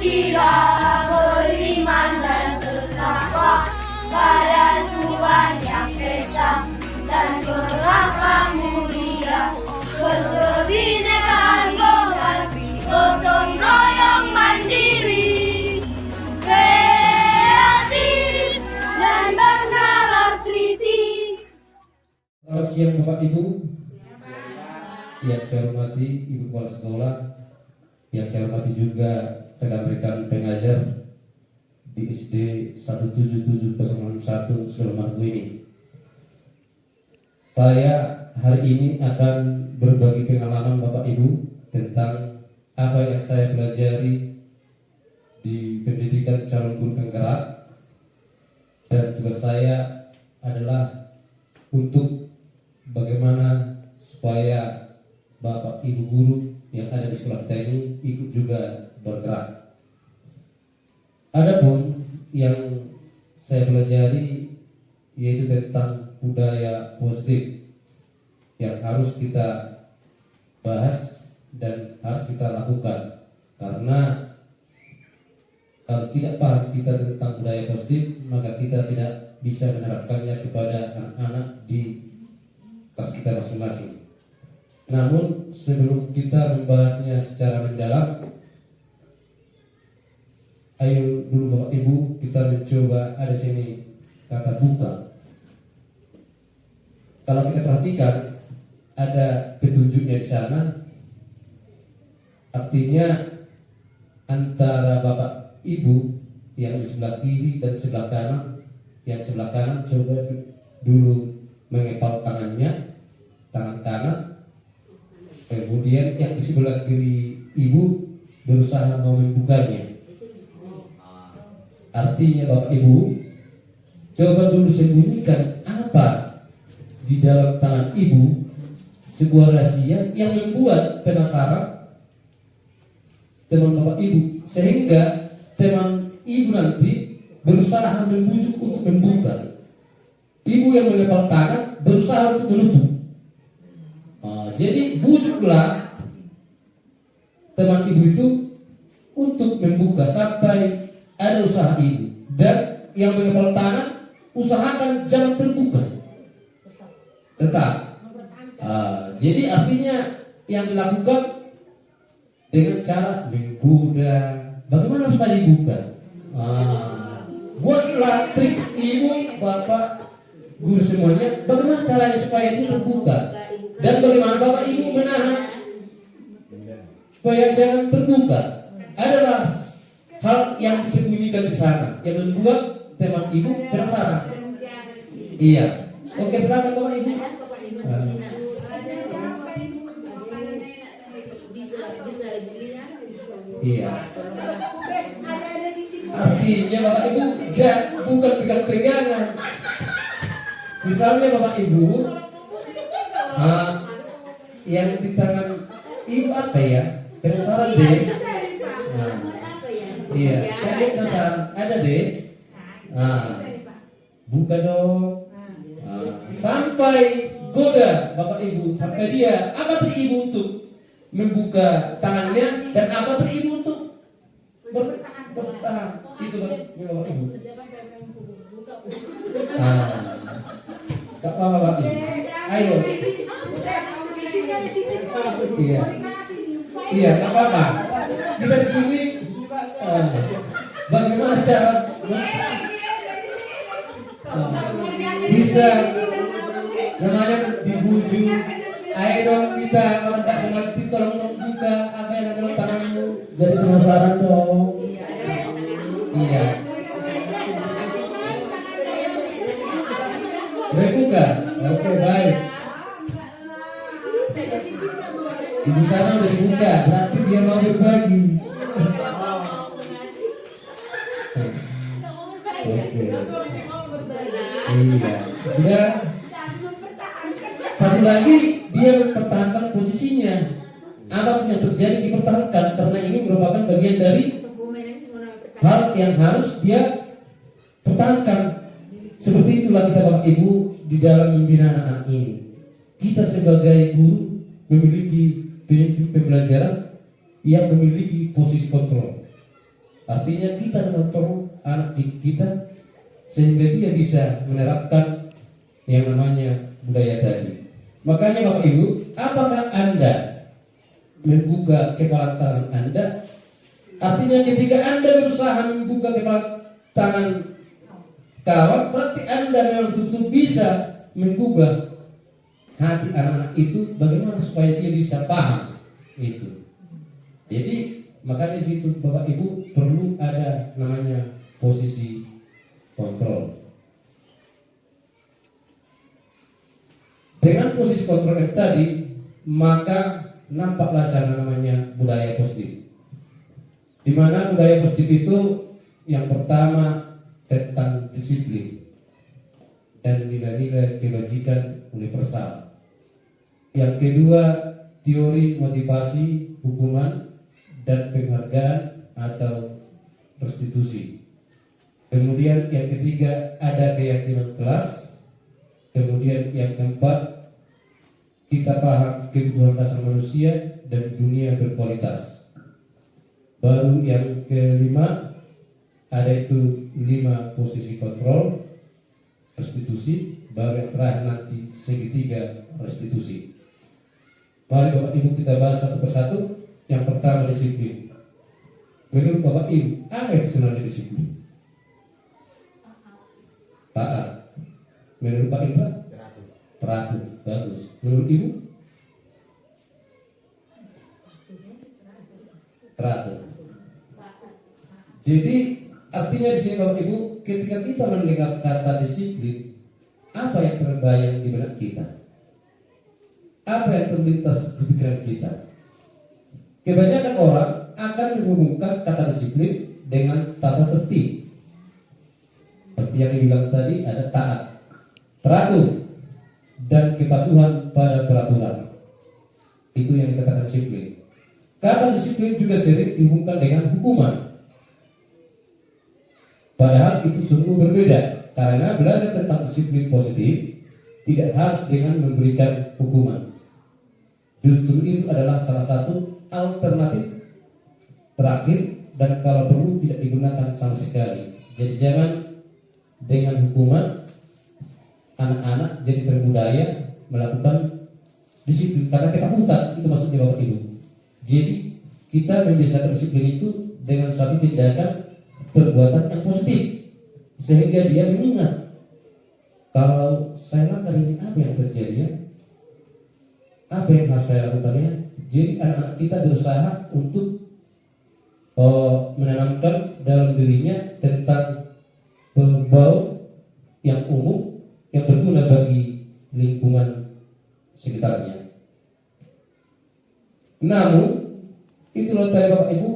sila beriman dan bertakwa pada Tuhan yang Esa, dan berakhlak mulia, berkebinekaan global, gotong royong mandiri, kreatif dan bernalar kritis. Selamat siang Bapak Ibu. Yang saya hormati Ibu Kepala Sekolah, yang saya hormati juga rekan-rekan pengajar di SD 17701 Suleman ini. Saya hari ini akan berbagi pengalaman Bapak Ibu tentang apa yang saya pelajari di pendidikan calon guru penggerak, dan tugas saya adalah untuk bagaimana supaya Bapak Ibu guru yang ada di sekolah kita ini ikut juga bergerak. Adapun yang saya pelajari yaitu tentang budaya positif yang harus kita bahas dan harus kita lakukan, karena kalau tidak paham kita tentang budaya positif, maka kita tidak bisa menerapkannya kepada anak-anak di kelas kita masing-masing. Namun sebelum kita membahasnya secara mendalam, ayo dulu Bapak Ibu kita mencoba ada sini kata buka. Kalau kita perhatikan ada petunjuknya di sana, artinya antara Bapak Ibu yang di sebelah kiri dan sebelah kanan, yang sebelah kanan coba dulu mengepal tangannya, tangan kanan. Kemudian yang di sebelah kiri Ibu berusaha mau membukanya. Artinya Bapak Ibu coba dulu sembunyikan apa di dalam tangan Ibu, sebuah rahasia yang membuat penasaran teman Bapak Ibu, sehingga teman Ibu nanti berusaha membujuk untuk membuka. Ibu yang mengepal tangan berusaha untuk menutup. Jadi bujuklah teman Ibu itu untuk membuka sampai ada usaha Ibu, dan yang mengepal tangan usahakan jangan terbuka, tetap. Jadi artinya yang dilakukan dengan cara menggoda, bagaimana supaya dibuka. Buatlah trik Ibu, Bapak, guru semuanya, bagaimana caranya supaya itu terbuka. Dan bagaimana Bapak Ibu menahan supaya jangan terbuka adalah hal yang disembunyikan di sana yang membuat teman Ibu penasaran. Iya. Oke, silakan Bapak Ibu. Iya. Artinya Bapak Ibu bukan pegang-pegangan. Misalnya Bapak Ibu, yang di tangan Ibu apa ya? Penasaran deh. Iya, saya penasaran. Ada deh. Buka dong. Sampai goda Bapak Ibu, sampai dia apa tuh Ibu untuk membuka tangannya, dan apa tuh Ibu untuk bertahan. Itu Bapak Ibu. Gak apa-apa Bapak Ibu. Ayo. Iya. Iya, gak apa-apa. Kita di sini bagaimana cara bisa namanya dibujuk. Ayo dong kita, kalau tak sengaja tolong buka apa yang ada di tanganmu. Jadi penasaran dong. Iya. Buka. Oke, baik. Ibu sana udah dibuka, berarti dia mau berbagi. Oke. Iya. Sudah. Satu lagi, dia mempertahankan posisinya. Apapun yang terjadi dipertahankan, karena ini merupakan bagian dari hal yang harus dia pertahankan. Seperti itulah kita Bapak Ibu di dalam membina anak-anak ini. Kita sebagai guru memiliki pembelajaran yang memiliki posisi kontrol. Artinya kita mengontrol anak didik kita sehingga dia bisa menerapkan yang namanya budaya tadi. Makanya Bapak Ibu, apakah Anda membuka kepala tangan Anda? Artinya ketika Anda berusaha membuka kepala tangan kawan, berarti Anda memang betul-betul bisa menggugah hati anak-anak itu, bagaimana supaya dia bisa paham itu. Jadi makanya di situ Bapak Ibu perlu ada namanya posisi kontrol. Dengan posisi kontrol yang tadi, maka nampaklah cara namanya budaya positif. Di mana budaya positif itu yang pertama tentang disiplin dan nilai-nilai kebajikan universal. Yang kedua, teori motivasi, hukuman, dan penghargaan atau restitusi. Kemudian yang ketiga, ada keyakinan kelas. Kemudian yang keempat, kita paham kebutuhan dasar manusia dan dunia berkualitas. Baru yang kelima, ada itu 5 posisi kontrol, restitusi. Baru yang terakhir nanti segitiga restitusi. Mari Bapak Ibu kita bahas satu persatu. Yang pertama, disiplin. Menurut Bapak Ibu, apa itu sebenarnya disiplin? Taat. Menurut Pak Indra? Teratur. Bagus. Menurut Ibu? Teratur. Jadi artinya di sini Bapak Ibu, ketika kita mendengar kata disiplin, apa yang terbayang di benak kita? Apa yang terlintas di pikiran kita? Kebanyakan orang akan menghubungkan kata disiplin dengan tata tertib. Seperti yang dibilang tadi, ada taat, teratur, dan kepatuhan pada peraturan. Itu yang dikatakan disiplin. Kata disiplin juga sering dihubungkan dengan hukuman. Padahal itu sungguh berbeda, karena belajar tentang disiplin positif tidak harus dengan memberikan hukuman. Justru itu adalah salah satu alternatif terakhir, dan kalau perlu tidak digunakan sama sekali. Jadi jangan dengan hukuman anak-anak jadi terbudaya melakukan disiplin karena ketakutan. Itu maksudnya Bapak Ibu. Jadi kita membiasakan disiplin itu dengan suatu tindakan perbuatan yang positif, sehingga dia mengingat, kalau saya lakukan ini apa yang terjadi ya? Apa yang harus saya lakukannya? Jadi anak-anak kita berusaha untuk menanamkan dalam dirinya tentang bau yang umum yang berguna bagi lingkungan sekitarnya. Namun itulah tadi Bapak Ibu,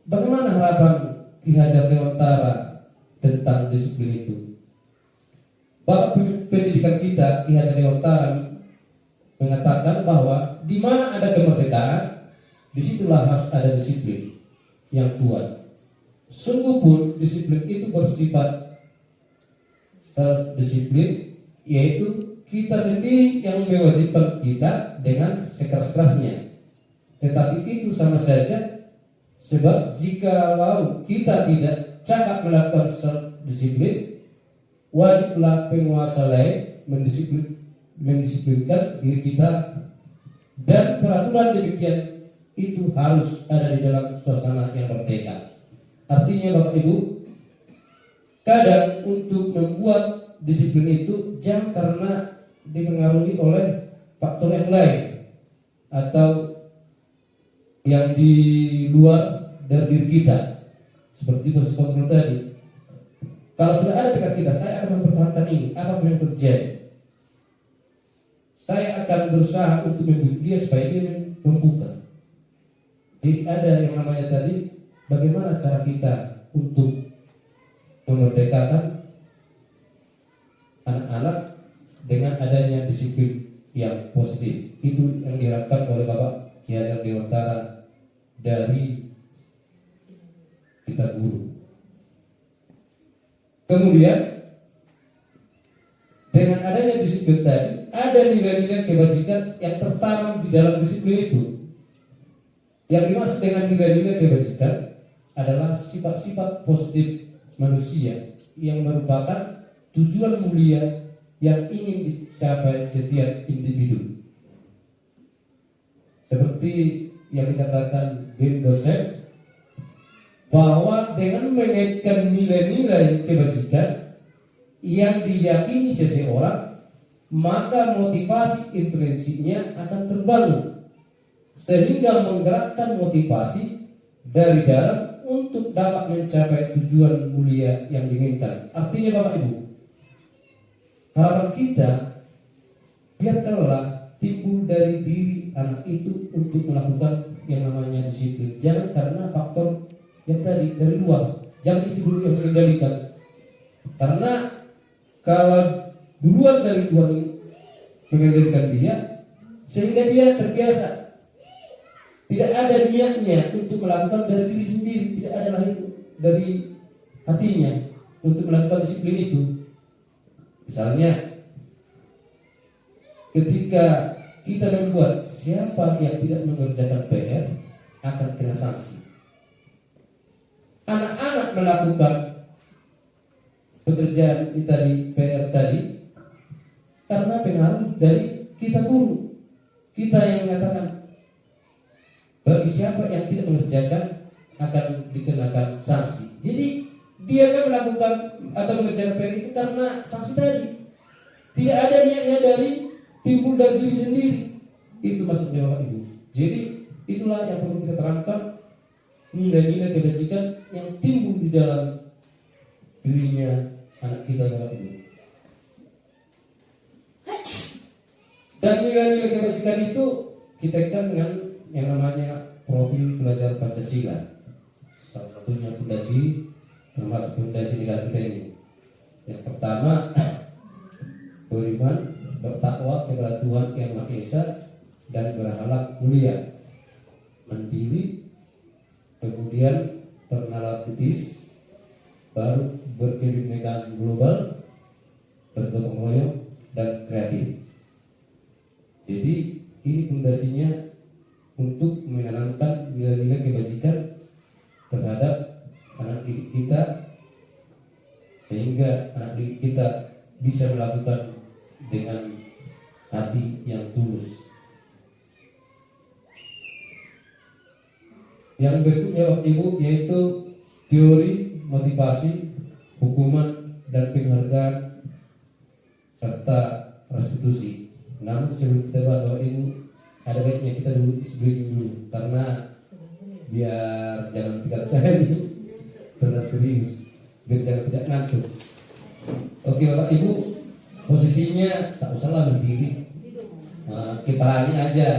bagaimana harapan Ki Hajar Dewantara tentang disiplin itu? Bapak pendidikan kita Ki Hajar Dewantara mengatakan bahwa di mana ada kemerdekaan, disitulah harus ada disiplin yang kuat. Sungguh pun disiplin itu bersifat self-disiplin, yaitu kita sendiri yang mewajibkan kita dengan sekeras-kerasnya. Tetapi itu sama saja, sebab jikalau kita tidak cakap melakukan self-disiplin, wajiblah penguasa lain mendisiplinkan diri kita, dan peraturan demikian itu harus ada di dalam suasana yang merdeka. Artinya Bapak Ibu, kadang untuk membuat disiplin itu jangan karena dipengaruhi oleh faktor yang lain atau yang di luar dari diri kita, seperti posisi kontrol tadi. Kalau sudah ada tekad kita, saya akan mempertahankan ini, apapun yang terjadi. Saya akan berusaha untuk membujuk dia supaya dia membuka. Jadi ada yang namanya tadi, bagaimana cara kita untuk memerdekakan anak-anak dengan adanya disiplin yang positif. Itu yang diharapkan oleh Bapak Ki Hajar Dewantara dari kita guru. Kemudian dengan adanya disiplin tadi, ada nilai-nilai kebajikan yang tertanam di dalam disiplin itu. Yang dimaksud dengan nilai-nilai kebajikan adalah sifat-sifat positif manusia yang merupakan tujuan mulia yang ingin dicapai setiap individu. Seperti yang dikatakan Glenn Dossett, bahwa dengan mengaitkan nilai-nilai kebajikan yang diyakini seseorang, maka motivasi intrinsiknya akan terbangun sehingga menggerakkan motivasi dari dalam untuk dapat mencapai tujuan mulia yang diinginkan. Artinya Bapak Ibu, harapan kita biarkanlah timbul dari diri anak itu untuk melakukan yang namanya disiplin. Jangan karena faktor yang tadi dari luar, jangan itu dulu yang mengendalikan. Karena kalau duluan dari luar mengendalikan dia, sehingga dia terbiasa, tidak ada niatnya untuk melakukan dari diri sendiri, tidak ada lah itu dari hatinya untuk melakukan disiplin itu. Misalnya, ketika kita membuat siapa yang tidak mengerjakan PR akan kena sanksi. Anak-anak melakukan pekerjaan tadi, PR tadi, karena pengaruh dari kita guru, kita yang mengatakan bagi siapa yang tidak mengerjakan akan dikenakan sanksi. Jadi dia kan melakukan atau mengerjakan PR itu karena sanksi tadi. Tidak ada niatnya dari timbul dari diri sendiri. Itu maksudnya Bapak Ibu. Jadi itulah yang perlu kita terangkan, nilai-nilai kebajikan yang timbul di dalam dirinya anak kita Bapak Ibu. Dan nilai-nilai kebajikan itu kita kan dengan yang namanya profil belajar Pancasila. Salah satunya fondasi, termasuk fondasi negara kita ini. Yang pertama, beriman, bertakwa kepada Tuhan Yang Maha Esa dan berakhlak mulia, mandiri, kemudian bernalar kritis, baru berkebinekaan global, bergotong royong dan kreatif. Jadi ini fondasinya untuk menanamkan nilai-nilai kebajikan terhadap anak didik kita, sehingga anak didik kita bisa melakukan dengan hati yang tulus. Yang berikutnya Bapak Ibu yaitu teori, motivasi, hukuman dan penghargaan serta restitusi. Namun sebelum kita bahas Bapak Ibu, ada baiknya kita dulu briefing dulu, karena biar jangan tidak tadi terlalu serius, biar jangan tidak ngantuk. Oke Bapak Ibu, posisinya tak usahlah berdiri, kepalanya aja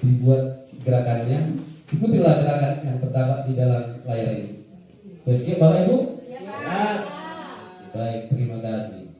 dibuat gerakannya, ikutilah gerakan yang terdapat di dalam layar ini. Bersiap Bapak Ibu? Ya. Baik, terima kasih.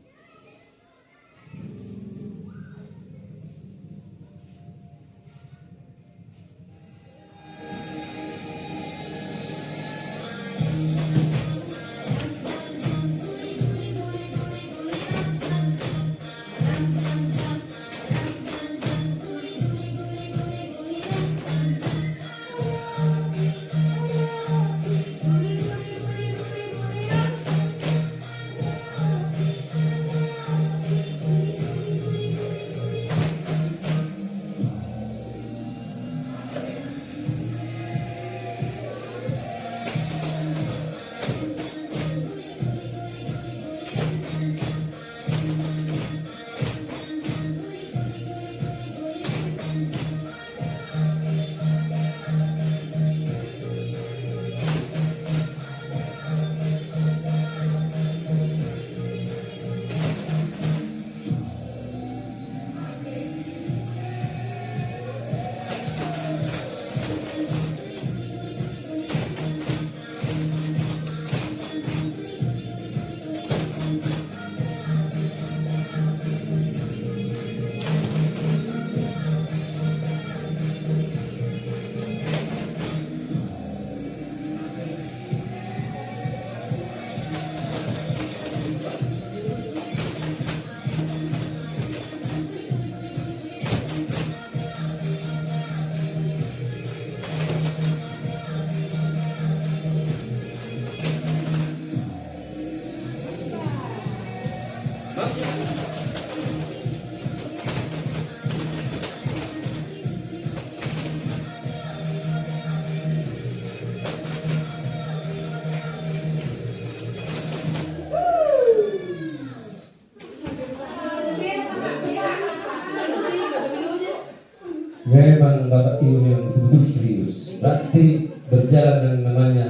Memang Bapak Ibu memang betul-betul serius. Berarti berjalan dengan namanya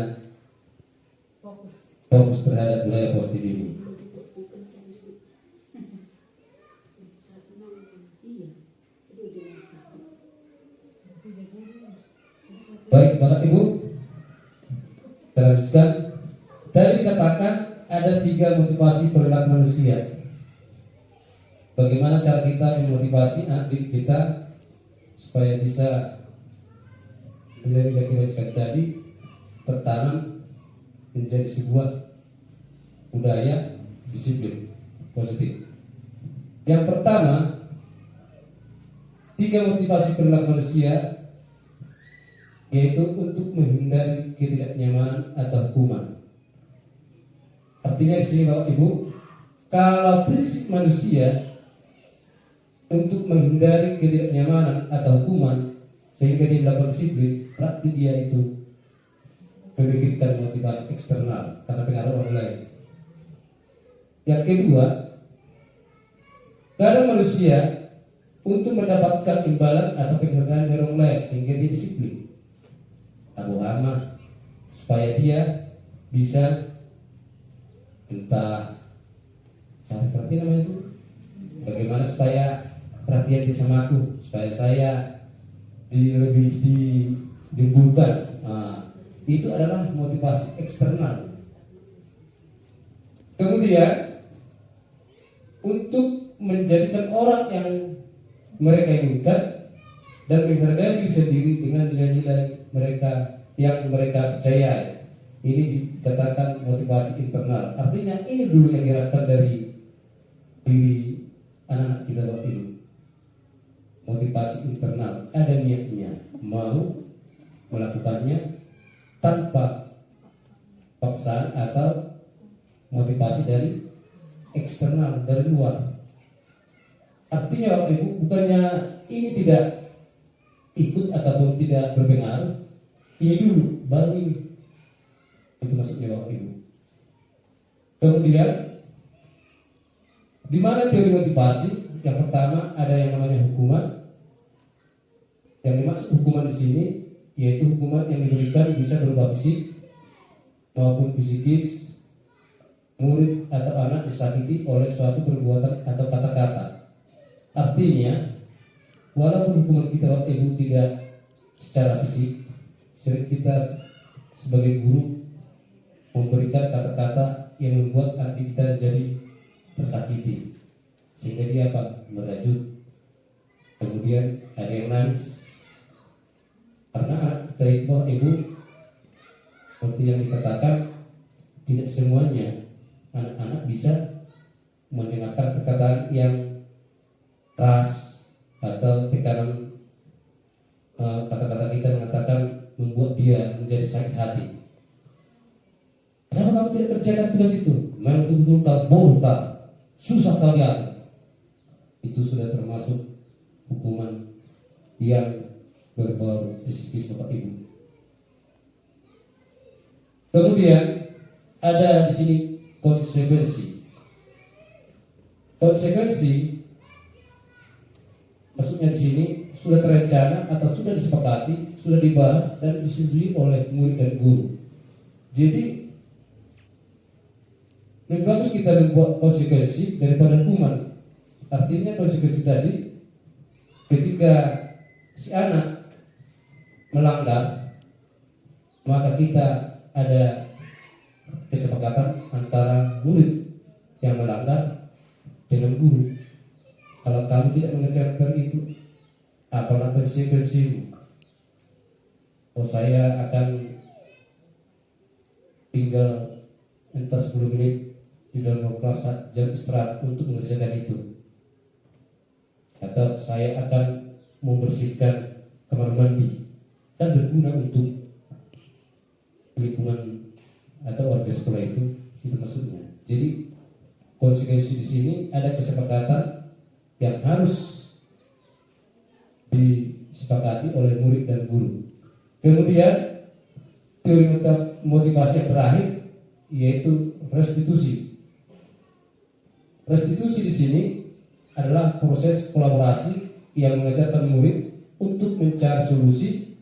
fokus terhadap budaya positif ini. Baik Bapak Ibu, teruskan. Tadi dikatakan ada 3 motivasi perilaku manusia. Bagaimana cara kita memotivasi anak didik kita supaya bisa menjadi kira-kira tadi tertanam menjadi sebuah budaya disiplin positif. Yang pertama, 3 motivasi perilaku manusia, yaitu untuk menghindari ketidaknyamanan atau hukuman. Artinya di sini Bapak Ibu, kalau prinsip manusia untuk menghindari ketidaknyamanan atau hukuman sehingga dia melakukan disiplin, berarti dia itu memikirkan motivasi eksternal karena pengaruh orang lain. Yang kedua, kadang manusia untuk mendapatkan imbalan atau penghargaan dari orang lain sehingga dia disiplin. Abu Hama supaya dia bisa entah seperti namanya itu, bagaimana supaya perhatian dia sama aku, supaya saya lebih dibungkam. Itu adalah motivasi eksternal. Kemudian untuk menjadikan orang yang mereka inginkan dan menghargai diri sendiri dengan nilai-nilai mereka yang mereka percaya. Ini dikatakan motivasi internal. Artinya ini dulu yang diharapkan dari diri anak-anak kita Bapak Ibu. Motivasi internal, ada niatnya, mau melakukannya tanpa paksaan atau motivasi dari eksternal, dari luar. Artinya Bapak Ibu, bukannya ini tidak ikut ataupun tidak berpengaruh, ini dulu, baru ini. Itu maksudnya Bapak Ibu. Kemudian di mana teori motivasi? Yang pertama ada yang namanya hukuman. Yang dimaksud hukuman di sini yaitu hukuman yang diberikan bisa berupa fisik maupun psikis. Murid atau anak disakiti oleh suatu perbuatan atau kata-kata. Artinya, walaupun hukuman kita Bapak Ibu tidak secara fisik, sering kita sebagai guru memberikan kata-kata yang membuat anak kita jadi tersakiti, sehingga dia apa? Merajut. Kemudian ada yang nangis karena anak kita itu Bapak Ibu, seperti yang dikatakan, tidak semuanya anak-anak bisa mendengarkan perkataan yang keras atau tekanan kata-kata kita mengatakan membuat dia menjadi sakit hati. Kenapa kamu tidak kerjakan tugas itu? Memang betul-betul kau bodoh kau, susah kau diatur. Itu sudah termasuk hukuman yang berbau psikis Bapak Ibu. Kemudian ada di sini konsekuensi. Konsekuensi maksudnya di sini sudah terencana atau sudah disepakati, sudah dibahas dan disetujui oleh murid dan guru. Jadi lebih bagus kita membuat konsekuensi daripada hukuman. Artinya konsekuensi tadi, ketika si anak melanggar, maka kita ada kesepakatan antara murid yang melanggar dengan guru. Kalau kamu tidak mengerjakan itu, apalah konsekuensimu? Oh, saya akan tinggal entah 10 menit di dalam kelas jam istirahat untuk mengerjakan itu, atau saya akan membersihkan kamar mandi, kan berguna untuk lingkungan atau warga sekolah itu maksudnya. Jadi konsekuensi di sini ada kesepakatan yang harus disepakati oleh murid dan guru. Kemudian teori motivasi yang terakhir yaitu restitusi. Restitusi di sini adalah proses kolaborasi yang mengajarkan murid untuk solusi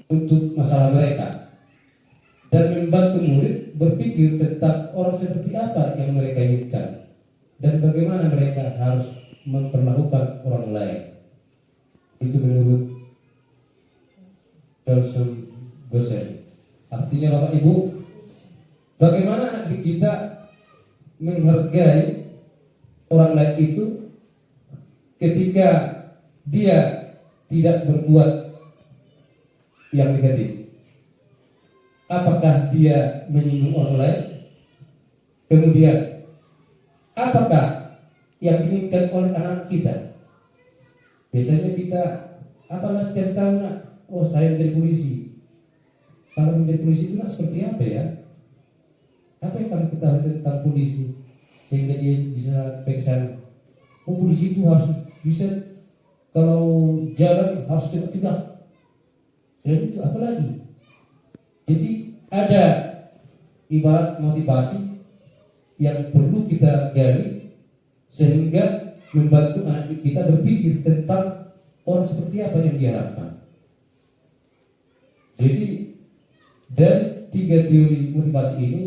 untuk masalah mereka dan membantu murid berpikir tentang orang seperti apa yang mereka inginkan dan bagaimana mereka harus memperlakukan orang lain. Itu menurut Nelson Gosen. Artinya Bapak Ibu, bagaimana anak didik kita menghargai orang lain itu ketika dia tidak berbuat yang negatif. Apakah dia menyinggung orang lain? Kemudian apakah yang diinginkan oleh anak-anak kita? Biasanya kita apalah setiap tahun, nak, oh saya menjadi polisi. Kalau menjadi polisi itu nak seperti apa ya? Apa yang kalau kita tahu tentang polisi sehingga dia bisa pergi sana? Oh, polisi itu harus bisa, kalau jalan harus cepat-cepat. Dan itu apa lagi? Jadi ada ibarat motivasi yang perlu kita gali sehingga membantu anak kita berpikir tentang orang seperti apa yang diharapkan. Jadi dari 3 teori motivasi ini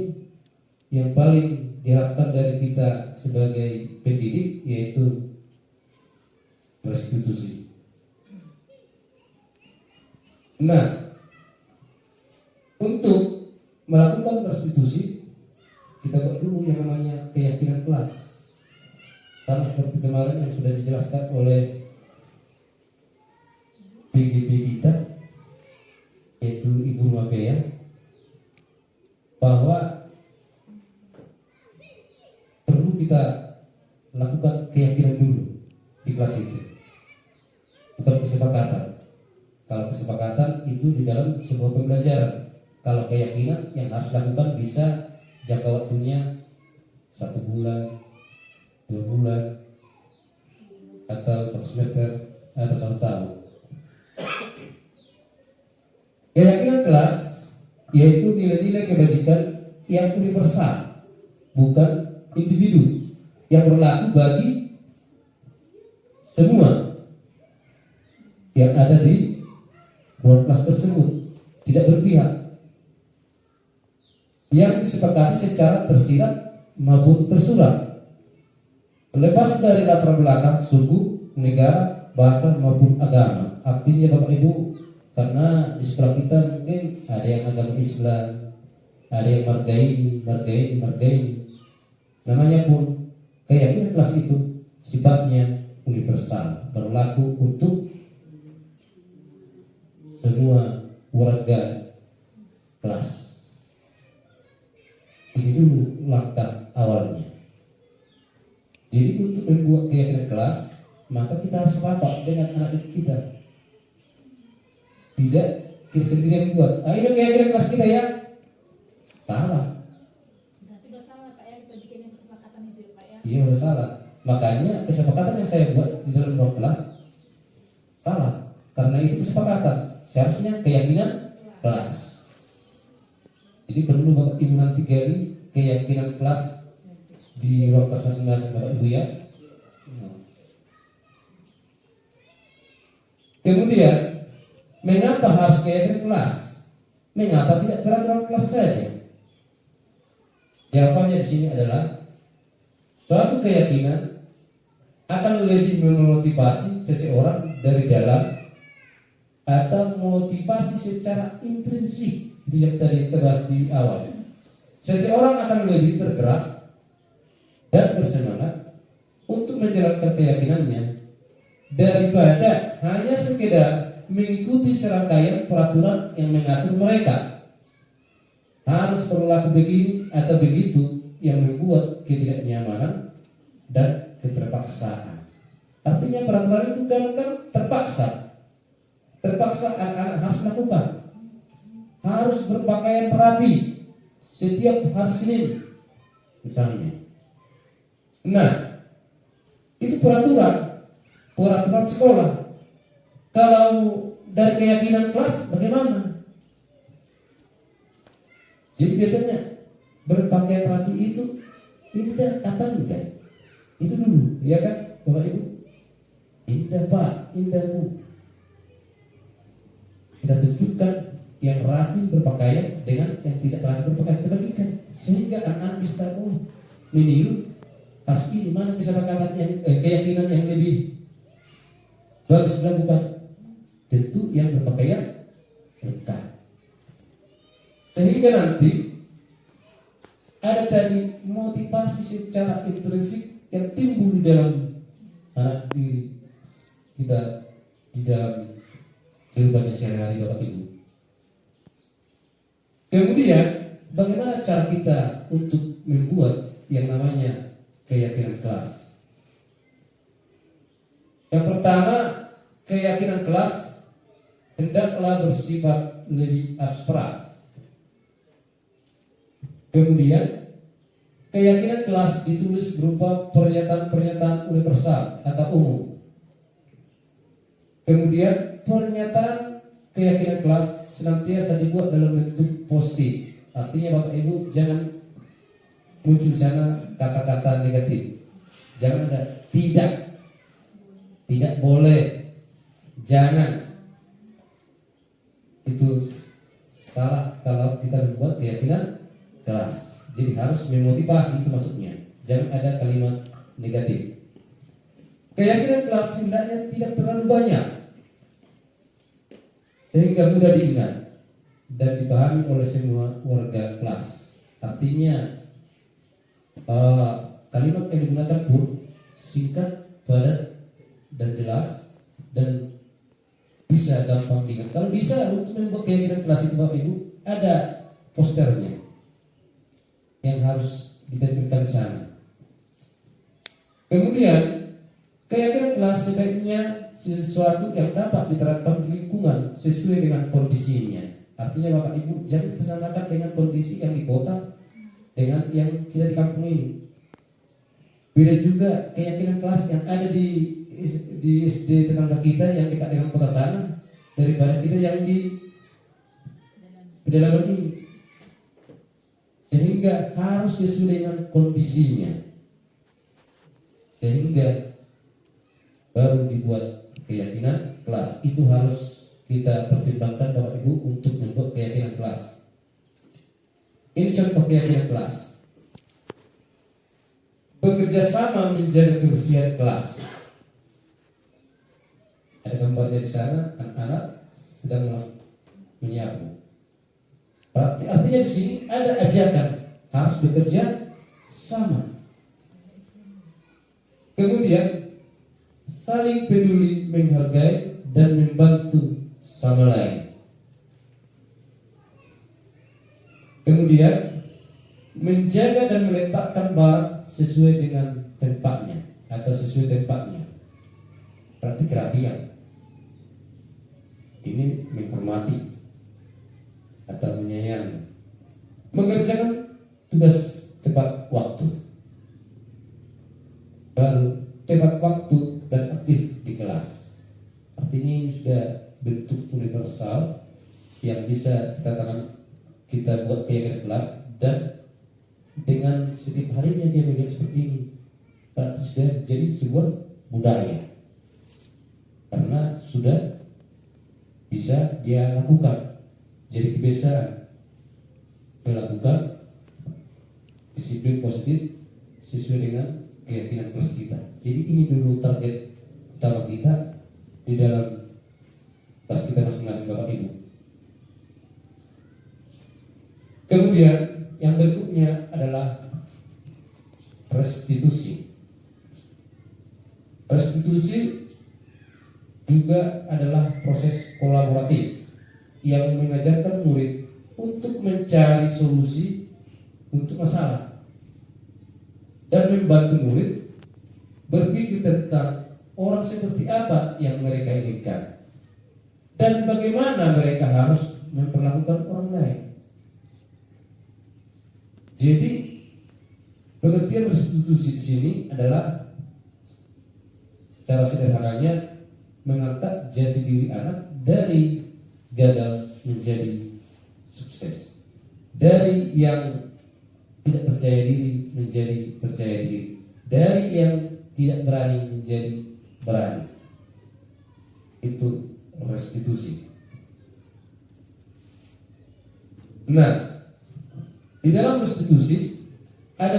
yang paling diharapkan dari kita sebagai pendidik yaitu restitusi. Nah, untuk melakukan restitusi kita buat dulu yang namanya keyakinan kelas. Sama seperti kemarin yang sudah dijelaskan oleh PGB kita, yaitu Ibu Mapea, bahwa perlu kita lakukan keyakinan dulu di kelas itu, bukan kesepakatan. Kalau kesepakatan itu di dalam sebuah pembelajaran. Kalau keyakinan yang harus dilakukan bisa jangka waktunya 1 bulan, 2 bulan, atau 1 semester, atau 1 tahun. Keyakinan kelas yaitu nilai-nilai kebajikan yang universal, bukan individu, yang berlaku bagi semua yang ada di ruang kelas tersebut, tidak berpihak, yang disepakati secara tersirat maupun tersurat, terlepas dari latar belakang suku, negara, bahasa maupun agama. Artinya Bapak Ibu, karena di sekolah kita mungkin ada yang agama Islam, ada yang margain, namanya pun keyakinan kelas itu sifatnya universal, berlaku untuk semua warga kelas. Ini dulu langkah awalnya. Jadi untuk membuat keyakinan kelas, maka kita harus rapat dengan anak didik kita. Tidak kita sendiri yang buat. Ini keyakinan kelas kita ya. Salah. Berarti udah salah Pak ya, kita bikin kesepakatan itu ya Pak ya. Iya udah salah. Makanya kesepakatan yang saya buat di dalam ruang kelas salah. Karena itu kesepakatan. Seharusnya keyakinan kelas. Jadi perlu Bapak Ibu nanti gali keyakinan kelas di ruang kelas masing-masing Bapak Ibu ya. Kemudian mengapa harus keyakinan kelas? Mengapa tidak peraturan kelas saja? Jawabannya di sini adalah suatu keyakinan akan lebih memotivasi seseorang dari dalam atau motivasi secara intrinsik. Itu yang tadi kita bahas di awal. Seseorang akan lebih tergerak dan bersemangat untuk menjalankan keyakinannya daripada hanya sekedar mengikuti serangkaian peraturan yang mengatur mereka. Harus berlaku begini atau begitu yang membuat ketidaknyamanan dan keterpaksaan. Artinya peraturan itu kadang-kadang terpaksa. Terpaksa anak-anak harus melakukan. Harus berpakaian rapi setiap hari Senin misalnya. Nah, itu peraturan sekolah. Kalau dari keyakinan kelas bagaimana? Jadi biasanya berpakaian rapi itu indah apa enggak? Itu dulu, ya kan Bapak Ibu? Indah Pak, indah Bu. kita tunjukkan yang rajin berpakaian dengan yang tidak rajin berpakaian, kita bagikan sehingga anak-anak bisa meniru harus ini mana kesepakatan yang keyakinan yang lebih bagus dilakukan. Tentu yang berpakaian lengkap, sehingga nanti ada tadi motivasi secara intrinsik yang timbul di dalam anak diri kita di dalam kehidupan sehari-hari Bapak Ibu. Kemudian bagaimana cara kita untuk membuat yang namanya keyakinan kelas? Yang pertama, keyakinan kelas hendaklah bersifat lebih abstrak. Kemudian keyakinan kelas ditulis berupa pernyataan-pernyataan universal atau umum. Kemudian pernyataan keyakinan kelas senantiasa dibuat dalam bentuk positif. Artinya Bapak Ibu jangan muncul sana kata-kata negatif. Jangan ada tidak boleh, jangan. Itu salah kalau kita membuat keyakinan kelas. Jadi harus memotivasi, itu maksudnya. Jangan ada kalimat negatif. Keyakinan kelas hendaknya tidak terlalu banyak sehingga mudah diingat dan dipahami oleh semua warga kelas. Artinya kalimat yang digunakan pun singkat, padat, dan jelas dan bisa gampang diingat. Kalau bisa untuk membuat keyakinan kelas itu Bapak Ibu ada posternya yang harus ditampilkan di sana. Kemudian keyakinan kelas sebaiknya sesuatu yang dapat diterapkan di lingkungan sesuai dengan kondisinya. Artinya Bapak Ibu jangan kita samakan dengan kondisi yang di kota dengan yang kita di kampung ini. Beda juga keyakinan kelas yang ada di SD tetangga kita yang dekat dengan kota sana daripada kita yang di pedalaman ini. Sehingga harus sesuai dengan kondisinya. Sehingga baru dibuat keyakinan kelas. Itu harus kita pertimbangkan Bapak Ibu untuk membuat keyakinan kelas. Ini contoh keyakinan kelas. Bekerja sama menjaga kebersihan kelas. Ada gambarnya di sana, anak-anak sedang menyapu. Artinya di sini ada ajakan harus bekerja sama. Kemudian saling peduli, menghargai dan membantu sama lain. Kemudian menjaga dan meletakkan barang sesuai dengan tempatnya atau sesuai tempatnya. Berarti kerapian. Ini menghormati atau menyayangi. Mengerjakan tugas tepat waktu. Baru tepat waktu dan aktif di kelas. Artinya ini sudah bentuk universal yang bisa kita buat keyakinan kelas dan dengan setiap harinya dia melihat seperti ini. Berarti sudah jadi sebuah budaya. Karena sudah bisa dia lakukan. Jadi kebiasaan melakukan disiplin positif sesuai dengan keyakinan kelas kita. Jadi ini dulu target utama kita di dalam kelas kita masing-masing Bapak Ibu. Kemudian yang berikutnya adalah restitusi. Restitusi juga adalah proses kolaboratif yang mengajarkan murid untuk mencari solusi untuk masalah dan membantu murid berpikir tentang orang seperti apa yang mereka inginkan dan bagaimana mereka harus memperlakukan orang lain. Jadi pengertian restitusi di sini adalah secara sederhananya mengangkat jati diri anak dari gagal menjadi sukses, dari yang tidak percaya diri menjadi percaya diri, dari yang tidak berani menjadi berani. Itu restitusi. Nah, di dalam restitusi ada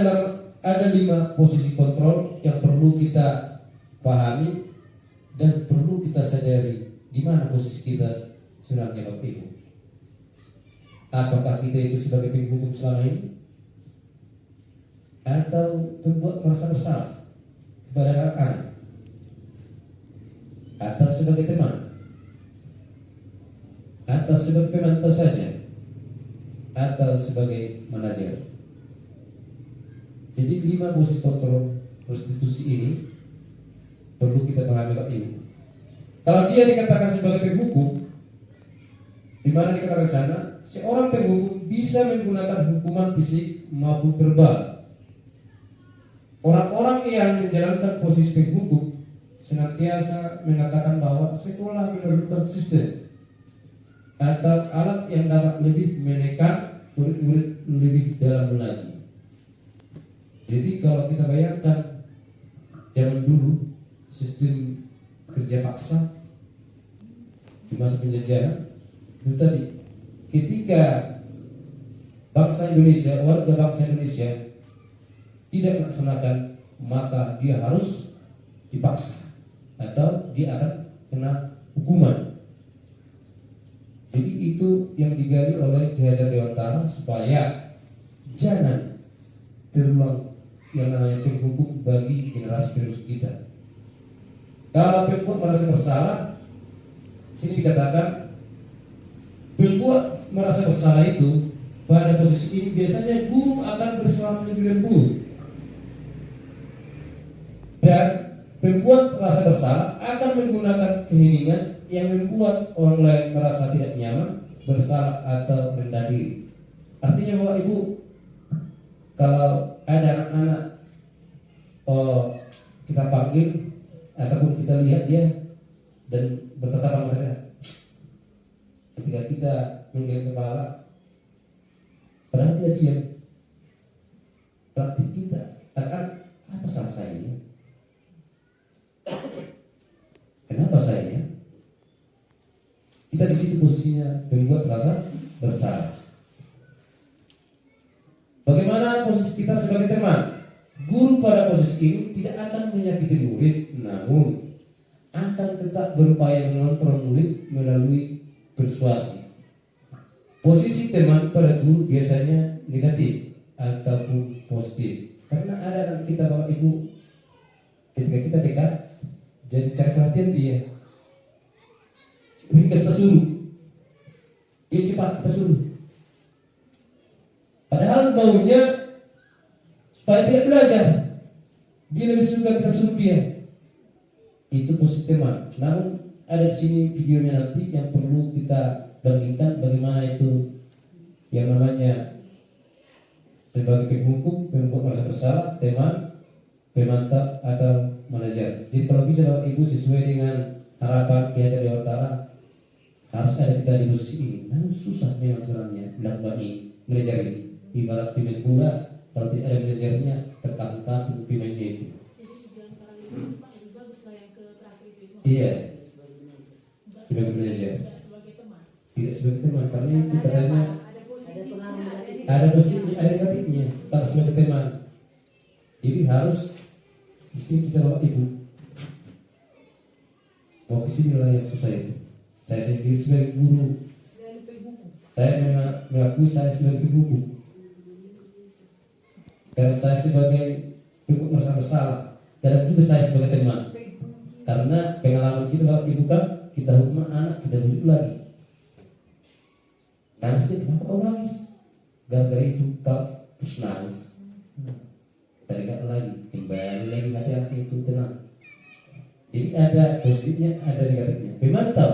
5 posisi kontrol yang perlu kita pahami dan perlu kita sadari di mana posisi kita sebenarnya Bapak Ibu. Apakah kita itu sebagai penghukum selama ini atau pembuat merasa bersalah kepada anak-anak, atau sebagai teman, atau sebagai pemantau saja, atau sebagai manajer. Jadi 5 posisi kontrol restitusi ini perlu kita pahami Bapak Ibu. Kalau dia dikatakan sebagai penghukum, di mana dikatakan sana, seorang penghukum bisa menggunakan hukuman fisik maupun verbal. Orang-orang yang menjalankan posisi penghukum senantiasa mengatakan bahwa sekolah memerlukan sistem atau alat yang dapat lebih menekan murid-murid lebih dalam lagi. Jadi kalau kita bayangkan zaman dulu sistem kerja paksa di masa penjajahan itu tadi, ketika bangsa Indonesia, warga bangsa Indonesia tidak melaksanakan, maka dia harus dipaksa atau dia akan kena hukuman. Jadi itu yang digali oleh Ki Hajar Dewantara supaya jangan terulang yang namanya penghukum bagi generasi penerus kita. Kalau pembuat merasa bersalah, sini dikatakan pembuat merasa bersalah itu pada posisi ini biasanya guru akan bersuara lebih lembut, dan pembuat merasa bersalah akan menggunakan keheningan yang membuat orang lain merasa tidak nyaman, bersalah atau rendah diri. Artinya Bapak Ibu, kalau ada anak-anak kita panggil ataupun kita lihat dia dan bertatapan mereka, ketika kita menggeleng kepala padahal dia diam, berarti kita akan, apa salah saya ini? Kenapa saya ini? Kita di situ posisinya membuat rasa bersalah. Bagaimana posisi kita sebagai teman? Guru pada posisi ini tidak akan menyakiti murid, namun akan tetap berupaya mengontrol murid melalui persuasi. Posisi teman pada guru biasanya negatif ataupun positif, karena ada anak kita Bapak Ibu, ketika kita dekat jadi cari perhatian dia, kita suruh dia cepat, kita suruh, padahal maunya supaya tidak belajar, dia lebih suka kita suruh dia. Itu posisi teman. Namun ada di sini videonya nanti yang perlu kita bandingkan bagaimana itu yang namanya sebagai penghukum, pembuat merasa bersalah, teman, pemantau atau manajer. Jadi kalau bisa Bapak Ibu sesuai dengan harapan Ki Hajar Dewantara, harus ada kita di posisi ini. Namun susah memang sebenarnya melakukan ini, manajer ini. Ibarat pemain bola, kalau tidak ada manajernya, terkatu pemainnya itu. Iya, sebagai manajer, tidak sebagai teman, karena itu katanya ada positifnya, ada negatifnya, tak sebagai teman. Jadi harus di sini kita Bapak Ibu, mau kesini lah yang susah itu. Saya sendiri sebagai guru, saya mengakui saya sebagai guru, dan saya sebagai penghukum merasa bersalah, dan juga saya sebagai teman. Karena pengalaman kita Bapak Ibu kan, kita hukum anak, kita bujuk lagi. Nangis dia, kenapa kau nangis? Gara-gara itu kau terus nangis. Kita lihat lagi, kembali lagi hati anak itu tenang. Jadi ada positifnya, ada negatifnya. Pemantau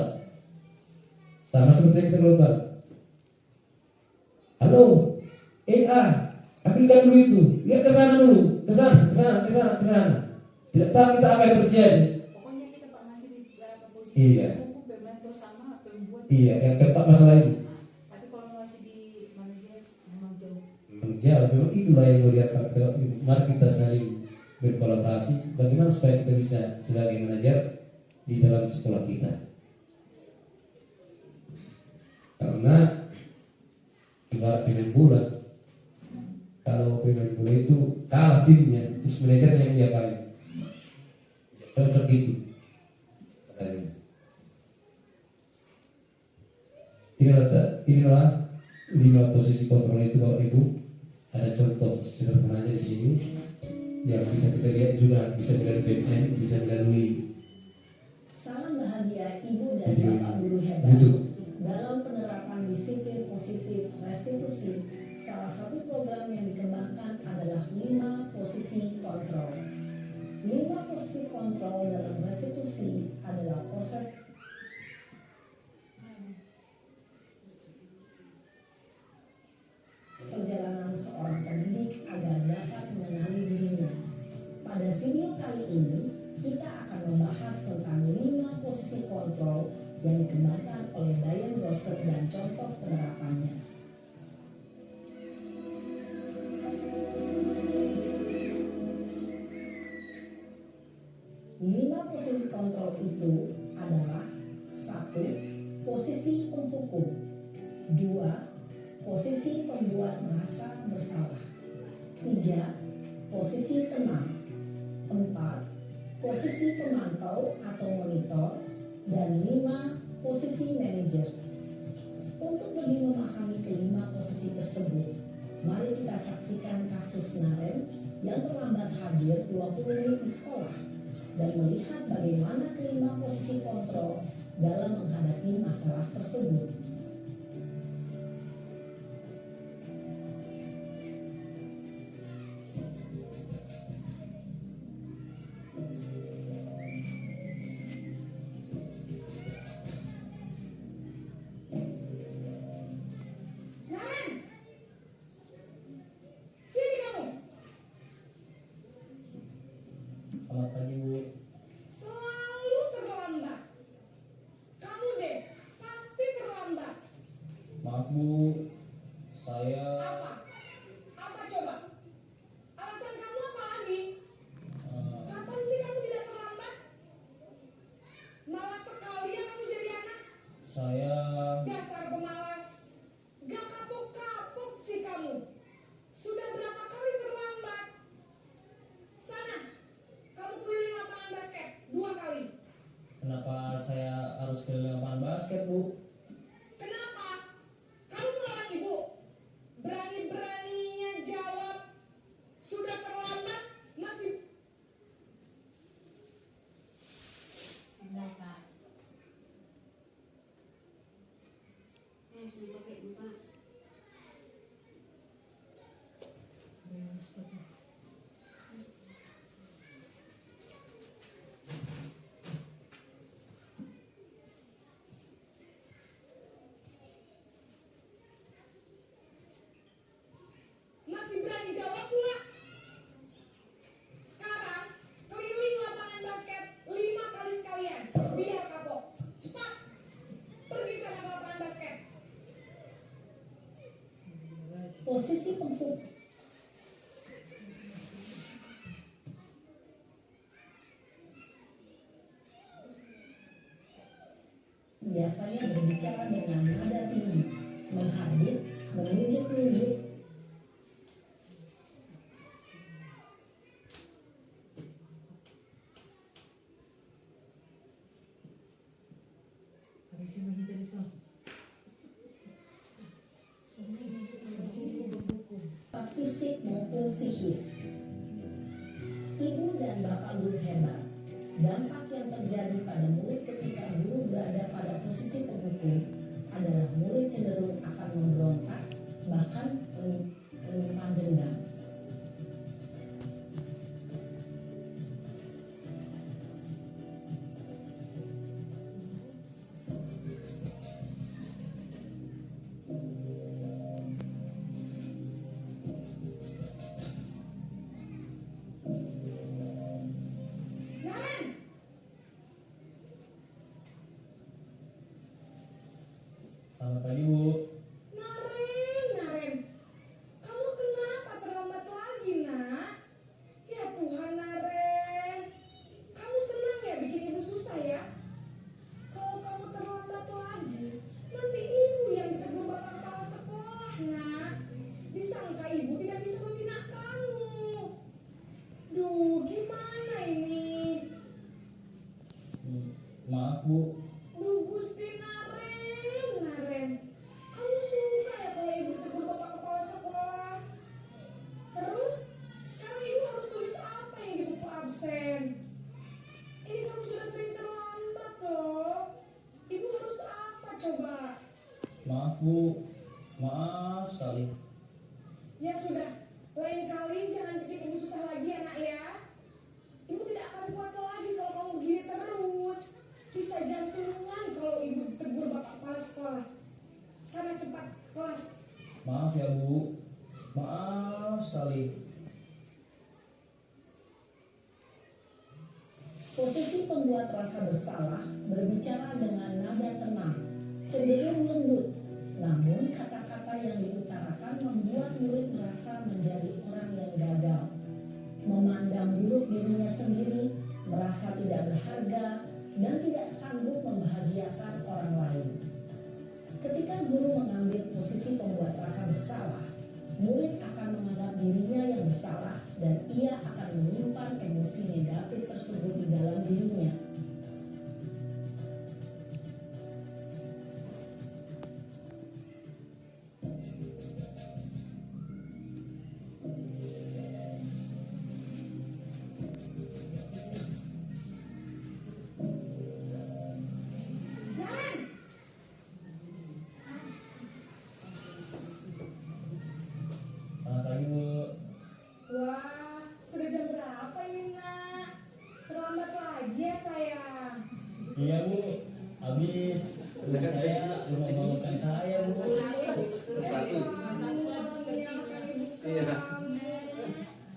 sama seperti yang terlupa. Halo, ambilkan dulu itu, lihat ke sana dulu, ke sana. Tidak tahu kita apa yang terjadi. Iya. Iya, yang keempat masalah ini. Tapi kalau masih di manajer memang jauh. Memang itulah yang melihat. Mari kita saling berkolaborasi. Bagaimana supaya kita bisa sebagai manajer di dalam sekolah kita? Karena pemain bola. Kalau pemain bola itu kalah timnya, terus manajernya yang diapain? Cocok itu katanya. Inilah 5 posisi kontrol itu Bapak Ibu. Ada contoh sederhananya di sini yang bisa kita lihat juga, bisa melalui website, bisa melalui. Salam bahagia Ibu dan Bapak Guru hebat. YouTube. Dalam penerapan disiplin positif restitusi, salah satu program yang dikembangkan adalah 5 posisi kontrol. 5 posisi kontrol dalam restitusi adalah proses perjalanan seorang pendidik agar dapat mengenali dirinya. Pada video kali ini, kita akan membahas tentang 5 posisi kontrol yang dikembangkan oleh Diane Grosset dan contoh penerapannya. Lima posisi kontrol itu adalah 1. Posisi penghukum, 2. Posisi pembuat merasa bersalah, 3. Posisi tenang, 4. Posisi pemantau atau monitor, dan 5. Posisi manajer. Untuk lebih memahami kelima posisi tersebut, mari kita saksikan kasus Naren yang terlambat hadir 20 menit di sekolah dan melihat bagaimana kelima posisi kontrol dalam menghadapi masalah tersebut. Selamat pagi Bu. Selalu terlambat. Kamu deh, pasti terlambat. Maaf Bu, saya Apa? Apa coba? Alasan kamu apa lagi? Kapan sih kamu tidak terlambat? Malas sekali ya kamu jadi anak. saya Dasar pemalas. Gak kapok-kapok sih kamu. Sudah berapa kali terlambat? Sana, kamu keliling lapangan basket 2 kali. kenapa saya harus keliling lapangan basket Bu? Kenapa? Kamu melarang ibu. Berani-beraninya jawab. Sudah terlambat, masih. Sebentar, Pak. Sudah pakai lupa. Masih berani jawab pula. Sekarang, keliling lapangan basket 5 kali sekalian. Biar kapok. Cepat. Pergi sana ke lapangan basket. Posisi penghukum. Biasanya berbicara dengan nada tinggi, menghadap, menunjuk-nunjuk. Fisik maupun psikis. Ibu dan Bapak Guru hebat. Dampak yang terjadi pada murid ketika guru berada pada posisi penghukum adalah murid cenderung akan memberontak, bahkan menyimpan dendam. Naren, Selamat pagi Bu. Naren. Kamu kenapa terlambat lagi, nak? Ya Tuhan, Naren. Kamu senang ya bikin ibu susah ya? Kalau kamu terlambat lagi, nanti ibu yang ditegur bapak kepala sekolah, nak. coba? Maaf Bu, maaf sekali. Ya sudah, lain kali jangan bikin ibu susah lagi ya nak ya. Ibu tidak akan kuat lagi kalau kamu gini terus. Bisa jantungan kalau ibu tegur bapak kepala sekolah. Sana cepat ke kelas. Maaf ya Bu, maaf sekali. Posisi pembuat rasa bersalah berbicara dengan nada tenang, cenderung lembut. Namun kata-kata yang diutarakan membuat murid merasa menjadi orang yang gagal, memandang buruk dirinya sendiri, merasa tidak berharga, dan tidak sanggup membahagiakan orang lain. Ketika guru mengambil posisi pembuat rasa bersalah, murid akan menganggap dirinya yang bersalah dan ia akan menyimpan emosi negatif tersebut di dalam dirinya. Jalan! Selamat pagi Bu. Wah, sudah jam berapa ini nak? Terlambat lagi ya sayang. Iya Bu, habis ibu saya belum membangunkan saya Bu. Satu. Iya.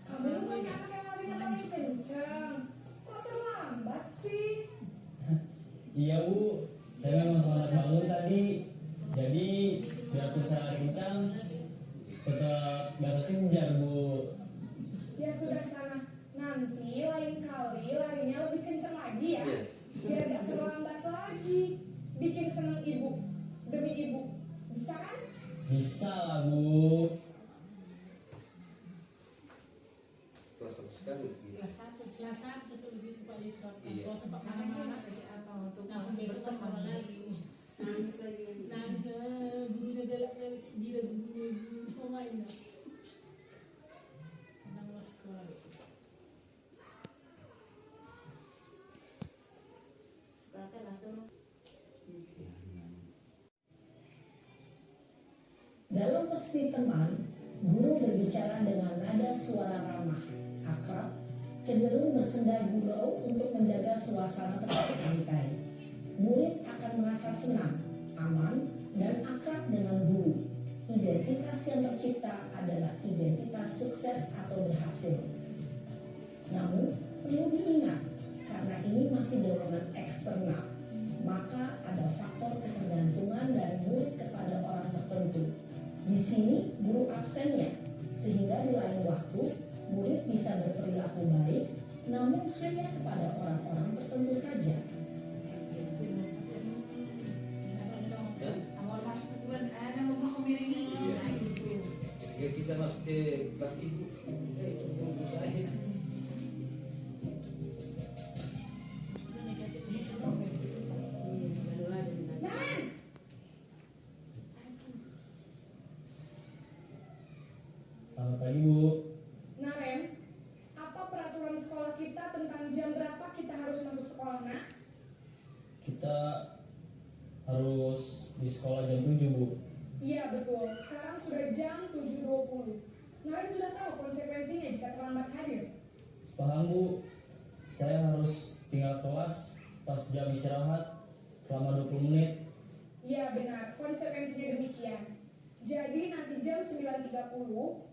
Kamu bukan anak yang larinya paling kenceng. Kok terlambat sih? Iya Bu, saya memang terlambat bangun tadi. Jadi biarpun saya lari kencang, tetap gak kejar Bu. Ya sudah sana. Nanti lain kali larinya lebih kenceng lagi ya. Biar gak terlambat lagi. Bikin seneng ibu. Demi ibu. Bisa kan? Bisa lah Bu. Kelas 1 sekali. Kelas 1 tuh lebih paling Iya. kalau sebab mana-mana langsung besok ke sekolah lagi. Nangis lagi. Nangis gurunya galak kali bila gurunya pemain dah. Nang mau sekolah. Sekolah kan langsung. Dalam posisi teman, guru berbicara dengan nada suara ramah, akrab, cenderung bersenda gurau untuk menjaga suasana tetap santai. Murid akan merasa senang, aman, dan akrab dengan guru. Identitas yang tercipta adalah identitas sukses atau berhasil. Namun, perlu diingat, karena ini masih dorongan eksternal, maka ada faktor ketergantungan dari murid kepada orang tertentu. Di sini guru aksennya, sehingga di lain waktu murid bisa berperilaku baik, namun hanya kepada orang-orang tertentu saja. Awal masuk ke bulan ada rumah kemiring ini. Iya. Nah, itu. Ketika kita masuk ke kelas ibu, ibu saya. Itu negatif. Iya, selalu ada di dalam. Jalan! Selamat pagi Bu. Naren, apa peraturan sekolah kita tentang jam berapa kita harus masuk sekolah nak? Kita harus di sekolah jam 7 Bu. Iya betul, sekarang sudah jam 7.20. Naren sudah tahu konsekuensinya jika terlambat hadir. Paham Bu, saya harus tinggal kelas pas jam istirahat selama 20 menit. Iya benar, konsekuensinya demikian. Jadi nanti jam 9.30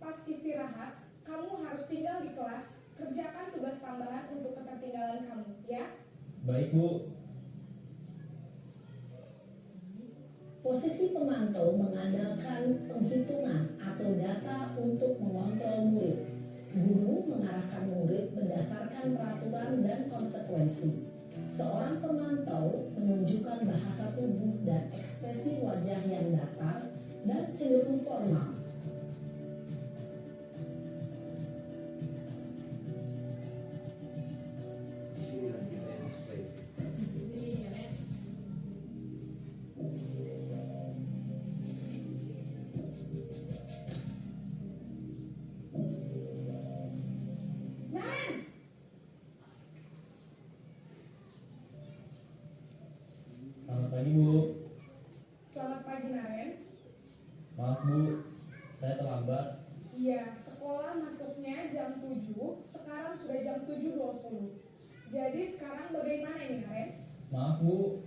pas istirahat, kamu harus tinggal di kelas, kerjakan tugas tambahan untuk ketertinggalan kamu, ya? Baik Bu. Posisi pemantau mengandalkan penghitungan atau data untuk mengontrol murid. Guru mengarahkan murid berdasarkan peraturan dan konsekuensi. Seorang pemantau menunjukkan bahasa tubuh dan ekspresi wajah yang datar dan cenderung formal. Sinilah kita yang susah itu. Ini ya. Naren! Selamat pagi Bu. Selamat pagi Naren. Maaf Bu, saya terlambat. Iya, sekolah masuknya jam 7, sekarang sudah jam 7.20. Jadi sekarang bagaimana ini Naren? Maaf Bu,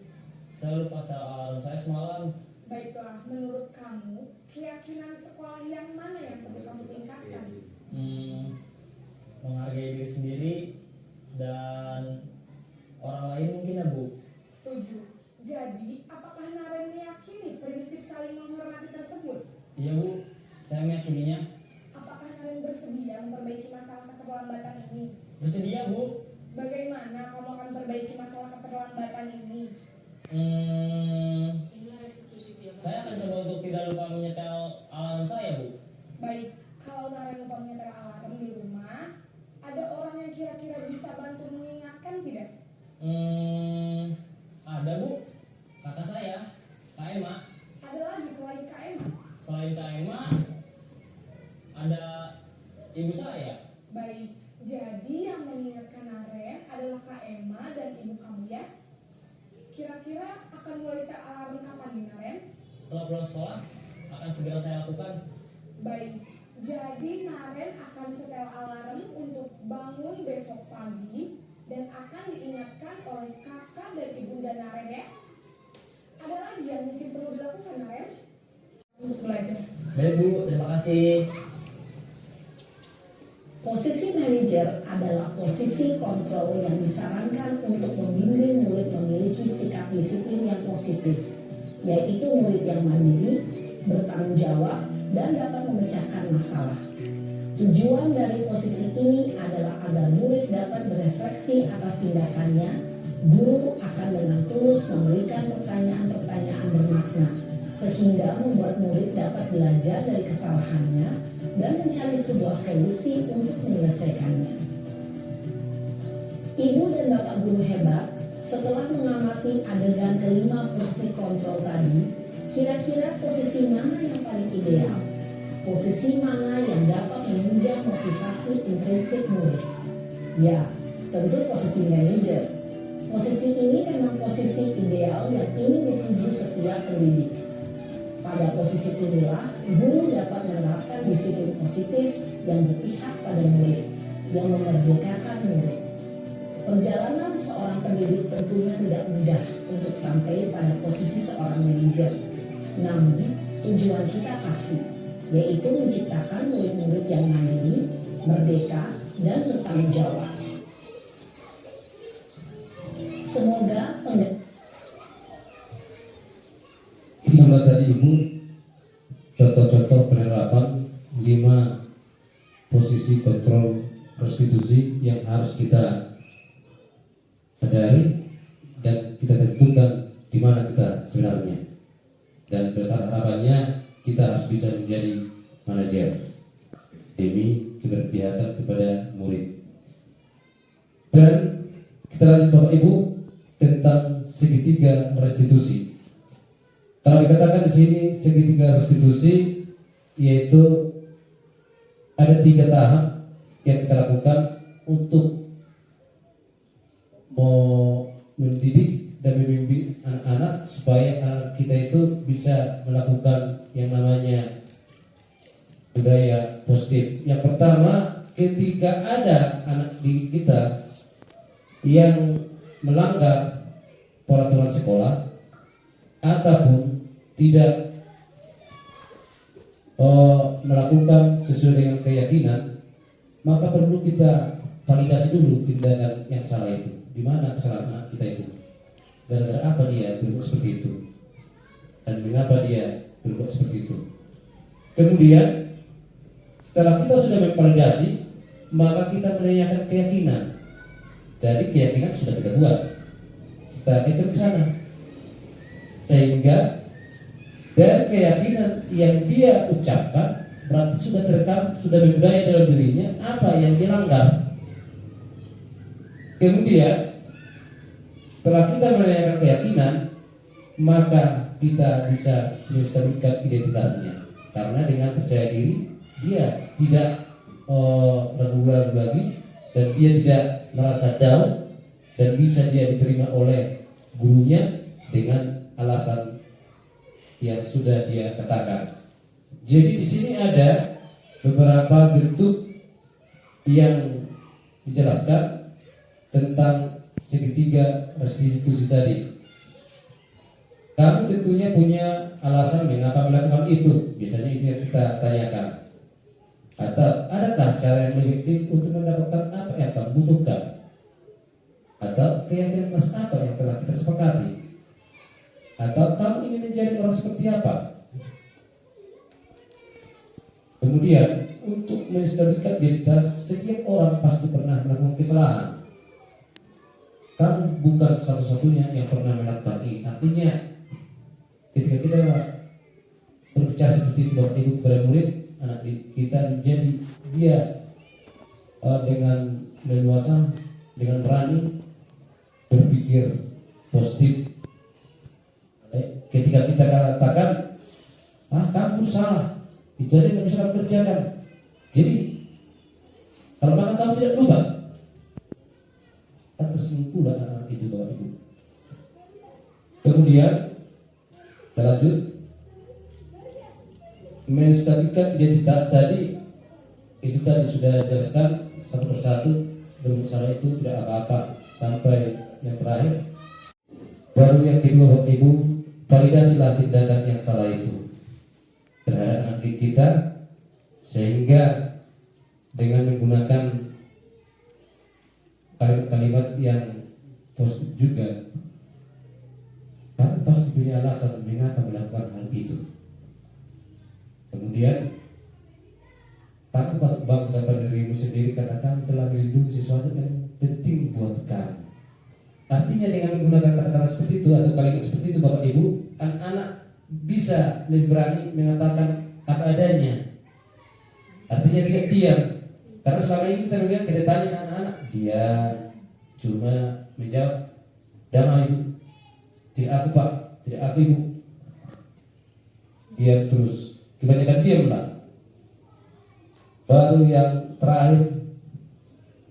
saya lupa setel alarm saya semalam. Baiklah, menurut kamu, keyakinan sekolah yang mana yang perlu kamu tingkatkan? Menghargai diri sendiri dan orang lain mungkin ya Bu. Setuju. Jadi, apakah Naren meyakini prinsip saling menghormati tersebut? Iya Bu, saya meyakininya. Apakah Naren bersedia memperbaiki masalah keterlambatan ini? Bersedia Bu. Bagaimana kamu akan perbaiki masalah keterlambatan ini? Inilah restitusi dia. Saya akan coba untuk tidak lupa menyetel alarm saya Bu. Baik, kalau Naren lupa menyetel alarm di rumah, ada orang yang kira-kira bisa bantu mengingatkan tidak? Ada Bu, kakak saya, Kak Emma. Ada lagi selain Kak Emma? Selain Kak Emma, ada ibu saya. Baik, jadi yang mengingatkan Naren adalah Kak Emma dan ibu kamu ya? Kira-kira akan mulai setel alarm kapan nih Naren? Setelah pulang sekolah, akan segera saya lakukan. Baik, jadi Naren akan setel alarm untuk bangun besok pagi dan akan diingatkan oleh kakak dan ibunda Naren ya? Ada lagi yang mungkin perlu dilakukan Naren? Untuk belajar. Baik Bu, terima kasih. Posisi manajer adalah posisi kontrol yang disarankan untuk membimbing murid memiliki sikap disiplin yang positif, yaitu murid yang mandiri, bertanggung jawab, dan dapat memecahkan masalah. Tujuan dari posisi ini adalah agar murid dapat berefleksi atas tindakannya. Guru akan dengan tulus memberikan pertanyaan-pertanyaan bermakna, sehingga membuat murid dapat belajar dari kesalahannya dan mencari sebuah solusi untuk menyelesaikannya. Ibu dan bapak guru hebat, setelah mengamati adegan kelima posisi kontrol tadi, kira-kira posisi mana yang paling ideal? Posisi mana yang dapat menunjang motivasi intrinsik murid? Ya, tentu posisi manajer. Posisi ini memang posisi ideal yang ingin dituju setiap pendidik. Pada posisi inilah, guru dapat menerapkan disiplin positif yang berpihak pada murid, yang memerdekakan murid. Perjalanan seorang pendidik tentunya tidak mudah untuk sampai pada posisi seorang manajer. Namun, tujuan kita pasti, yaitu menciptakan murid-murid yang mandiri, merdeka, dan bertanggung jawab. Semoga Itulah tadi Ibu contoh-contoh penerapan 5 posisi kontrol restitusi yang harus kita sadari dan kita tentukan di mana kita sebenarnya. Dan besar harapannya kita harus bisa menjadi manajer demi keberpihakan kepada murid. Dan kita lanjut Bapak Ibu tentang segitiga restitusi. Kalau dikatakan di sini segitiga restitusi, yaitu ada 3 tahap yang kita lakukan untuk mendidik dan membimbing anak-anak supaya anak kita itu bisa melakukan yang namanya budaya positif. Yang pertama, ketika ada anak didik kita yang melanggar peraturan sekolah ataupun tidak melakukan sesuai dengan keyakinan, maka perlu kita validasi dulu tindakan yang salah itu. Di mana kesalahan anak kita itu? Gara-gara apa dia berbuat seperti itu? Dan mengapa dia berbuat seperti itu? Kemudian setelah kita sudah memvalidasi, maka kita menanyakan keyakinan. Jadi keyakinan sudah kita buat, kita hitung ke sana, sehingga dari keyakinan yang dia ucapkan berarti sudah terekam, sudah berbudaya dalam dirinya apa yang dia langgar. Kemudian setelah kita menanyakan keyakinan, maka kita bisa menstabilkan identitasnya, karena dengan percaya diri dia tidak ragu-ragu lagi dan dia tidak merasa down dan bisa dia diterima oleh gurunya dengan alasan yang sudah dia katakan. Jadi di sini ada beberapa bentuk yang dijelaskan tentang segitiga restitusi tadi. Kamu tentunya punya alasan mengapa melakukan itu. Biasanya itu yang kita tanyakan. Atau adakah cara yang lebih efektif untuk mendapatkan apa yang kamu butuhkan? Atau keyakinan mas apa yang telah kita sepakati? Atau kamu ingin menjadi orang seperti apa? Kemudian untuk menstabilkan identitas, setiap orang pasti pernah melakukan kesalahan. Kamu bukan satu-satunya yang pernah melakukan ini. Artinya ketika kita berbicara seperti itu Bapak Ibu kepada murid, anak kita menjadi dia dengan leluasa, dengan berani berpikir positif. Ketika kita katakan, kamu salah, itu aja yang bisa kamu kerjakan. Jadi kalau makan kamu tidak lupa, atas kesimpulan anak itu Bapak Ibu. Kemudian kita lanjut, menstabilkan identitas tadi, itu tadi sudah jelaskan satu persatu. Bermasalah itu tidak apa-apa sampai yang terakhir. Baru yang kedua Bapak Ibu, validasilah tindakan yang salah itu terhadap anak didik kita, sehingga dengan menggunakan kalimat-kalimat yang positif juga, kamu pasti punya alasan mengapa melakukan hal itu. Kemudian kamu patut bangga pada dirimu sendiri karena kamu telah melindungi sesuatu yang penting buat kamu. Artinya dengan menggunakan kata-kata seperti itu atau kalimat seperti itu Bapak Ibu, anak-anak bisa lebih berani mengatakan apa adanya. Artinya tidak diam. Karena selama ini kita melihat kedatangan anak-anak, dia cuma menjawab, damai Ibu, tidak aku Pak, tidak aku Ibu. Diam terus, kebanyakan diamlah. Baru yang terakhir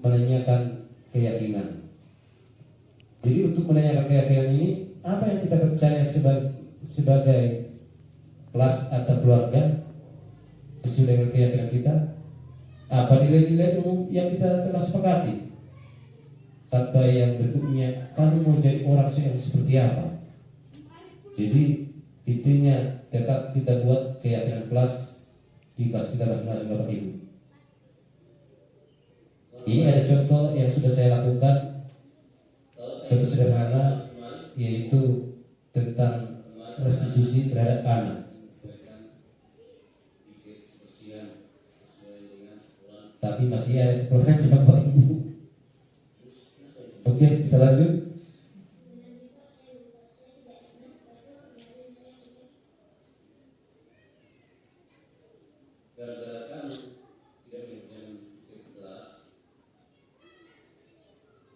menanyakan keyakinan. Jadi untuk menanyakan keyakinan ini, apa yang kita percaya sebagai kelas atau keluarga sesuai dengan keyakinan kita, apa nilai-nilai umum yang kita telah sepakati, sampai yang berikutnya kamu mau jadi orang yang seperti apa. Jadi intinya tetap kita buat keyakinan kelas di kelas kita masing-masing Bapak Ibu. Ini ada contoh yang sudah saya lakukan, contoh sederhana, yaitu tentang restitusi terhadap anak. Tapi masih ada kekurangan Bapak Ibu. Oke, kita lanjut.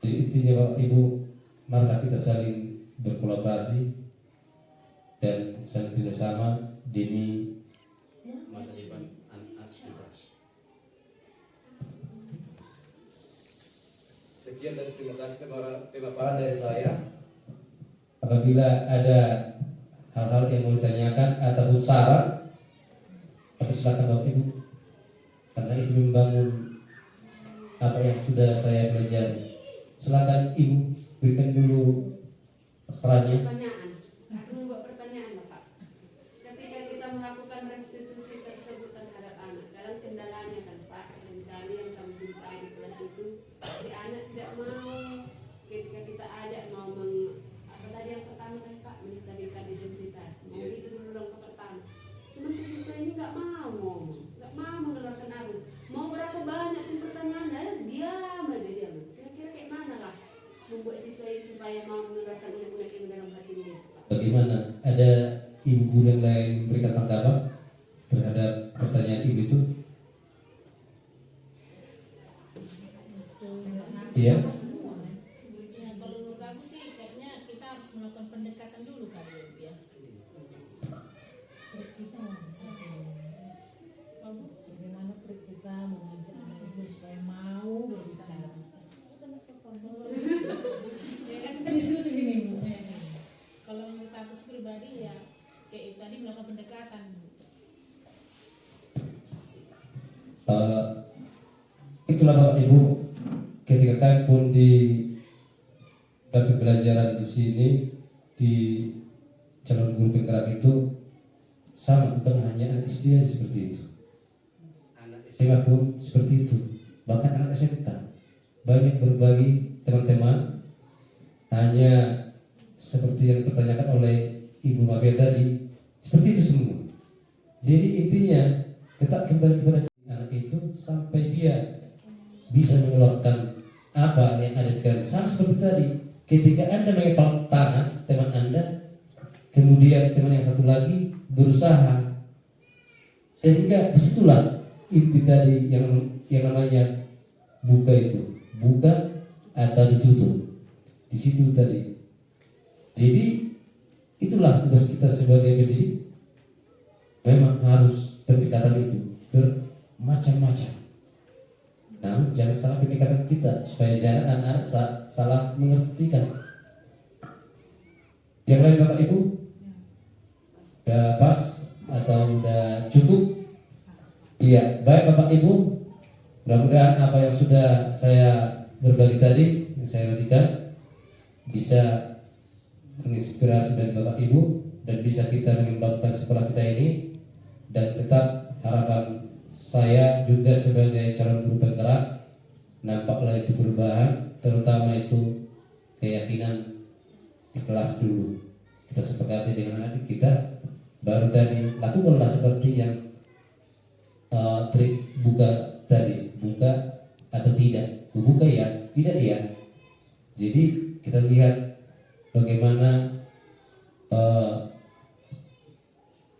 Jadi intinya Bapak Ibu, marilah kita saling berkolaborasi dan saling kerjasama demi masa depan anak-anak kita. Sekian dan terima kasih pemaparan dari saya. Apabila ada hal-hal yang mau ditanyakan ataupun saran, silakan Bapak Ibu, karena itu membangun apa yang sudah saya pelajari. Silakan Ibu berikan dulu sarannya. Pertanyaan, aku membuat pertanyaan Pak. Ketika kita melakukan restitusi tersebut terhadap anak, dalam kendalanya kan Pak, seringkali yang kami jumpai di kelas itu, si anak tidak mau. Ketika kita ajak mau apa tadi yang pertama kan Pak, menstabilkan identitas. Mau itu dulu langkah pertama. Cuman si siswa ini nggak mau ngomong, nggak mau mengeluarkan arus. Mau berapa banyak pun pertanyaannya, diam aja dia. Kira-kira kayak mana lah membuat siswa ini supaya mau mengeluarkan unek-unek yang dalam hatinya Pak? Bagaimana? Ada ibu yang lain memberikan tanggapan terhadap pertanyaan ibu itu? Iya. Ya, kalau menurut aku sih kayaknya kita harus melakukan pendekatan dulu kali ya. Kita bagaimana kita mengajak anak itu supaya mau berbicara. Ya kan kita diskusi sini Bu. Kalau menurut aku pribadi ya kayak tadi melakukan pendekatan. Itulah Bapak Ibu, ketika kami pun di dapat pembelajaran di sini di calon guru penggerak itu sama, bukan hanya anak SD aja seperti itu, anak SMA pun seperti itu, bahkan anak SMK banyak berbagi teman-teman. Hanya seperti yang dipertanyakan oleh Ibu Mabe tadi, seperti itu semua. Jadi intinya tetap kembali kepada anak itu sampai dia bisa mengeluarkan apa yang ada di dalam. Sama seperti tadi, ketika Anda mengepal tangan teman Anda, kemudian teman yang satu lagi berusaha, sehingga disitulah inti tadi yang namanya buka itu, buka atau ditutup. Di situ tadi. Jadi itulah tugas kita sebagai pendidik. Memang harus pendekatan itu bermacam-macam. Namun jangan salah pendekatan kita supaya jangan anak-anak salah mengertikan. Yang lain Bapak Ibu, udah pas atau udah cukup? Iya, baik Bapak Ibu. Mudah-mudahan apa yang sudah saya berbagi tadi, yang saya bagikan, bisa menginspirasi dari Bapak Ibu dan bisa kita mengembangkan sekolah kita ini. Dan tetap harapan saya juga sebagai calon guru penggerak, nampaklah itu perubahan, terutama itu keyakinan di kelas dulu. Kita sepakati dengan anak kita, baru tadi lakukanlah seperti yang trik buka tadi, buka atau tidak, buka ya, tidak ya. Jadi kita lihat bagaimana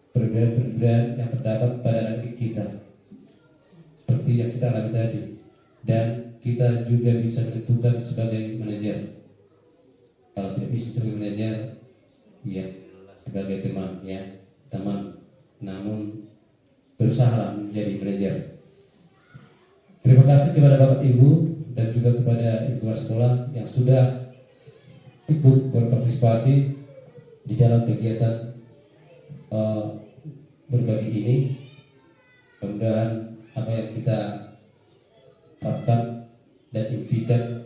perbedaan-perbedaan yang terdapat pada anak kita, seperti yang kita alami tadi, dan kita juga bisa menentukan sebagai manajer. Kalau tidak bisa sebagai manajer, ya sebagai teman, ya teman, namun berusaha menjadi manajer. Terima kasih kepada Bapak Ibu dan juga kepada ibu kepala sekolah yang sudah ikut berpartisipasi di dalam kegiatan berbagi ini. Mudah-mudahan apa yang kita harapkan dan impikan